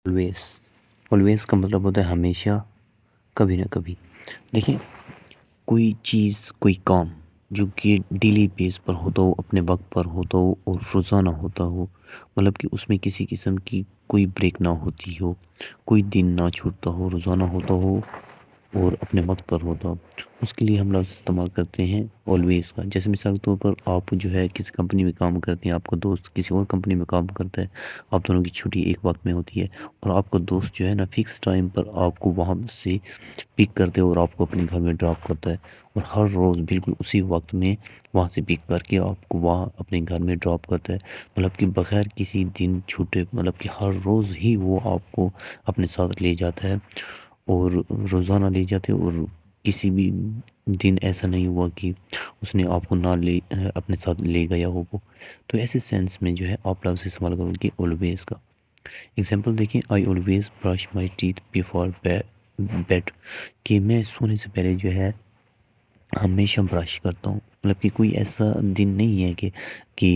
Always always کا مطلب ہوتا ہے ہمیشہ، کبھی نہ کبھی۔ دیکھیں، کوئی چیز، کوئی کام جو کہ ڈیلی بیس پر ہوتا ہو، اپنے وقت پر ہوتا ہو اور روزانہ ہوتا ہو، مطلب کہ اس میں کسی قسم کی کوئی بریک نہ ہوتی ہو، کوئی دن نہ چھوٹتا ہو، روزانہ ہوتا ہو اور اپنے وقت پر ہوتا ہو، اس کے لیے ہم لفظ استعمال کرتے ہیں آلویز کا۔ جیسے مثال کے طور پر آپ جو ہے کسی کمپنی میں کام کرتے ہیں، آپ کا دوست کسی اور کمپنی میں کام کرتا ہے، آپ دونوں کی چھٹی ایک وقت میں ہوتی ہے اور آپ کا دوست جو ہے نا فکس ٹائم پر آپ کو وہاں سے پک کرتے اور آپ کو اپنے گھر میں ڈراپ کرتا ہے، اور ہر روز بالکل اسی وقت میں وہاں سے پک کر کے آپ کو وہاں اپنے گھر میں ڈراپ کرتا ہے، مطلب کہ بغیر کسی دن چھوٹے، مطلب کہ ہر روز ہی وہ آپ کو اپنے ساتھ لے جاتا ہے اور روزانہ لے جاتے، اور کسی بھی دن ایسا نہیں ہوا کہ اس نے آپ کو نہ لے اپنے ساتھ لے گیا ہو وہ۔ تو ایسے سینس میں جو ہے آپ لفظ استعمال کرو گے آلویز کا۔ اگزامپل دیکھیں، I always brush my teeth before bed, کہ میں سونے سے پہلے جو ہے ہمیشہ برش کرتا ہوں۔ مطلب کہ کوئی ایسا دن نہیں ہے کہ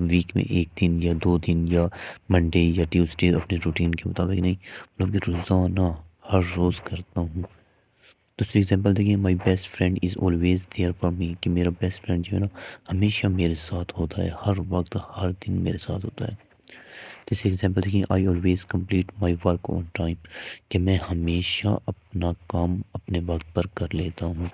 ویک میں ایک دن یا دو دن یا منڈے یا ٹیوزڈے اپنے روٹین کے مطابق نہیں، مطلب کہ روزانہ ہر روز کرتا ہوں۔ دوسری ایگزامپل دیکھیں، my best friend is always there for me, کہ میرا بیسٹ فرینڈ جو ہے نا ہمیشہ میرے ساتھ ہوتا ہے، ہر وقت ہر دن میرے ساتھ ہوتا ہے۔ تیسری ایگزامپل دیکھیں، I always complete my work on time, کہ میں ہمیشہ اپنا کام اپنے وقت پر کر لیتا ہوں۔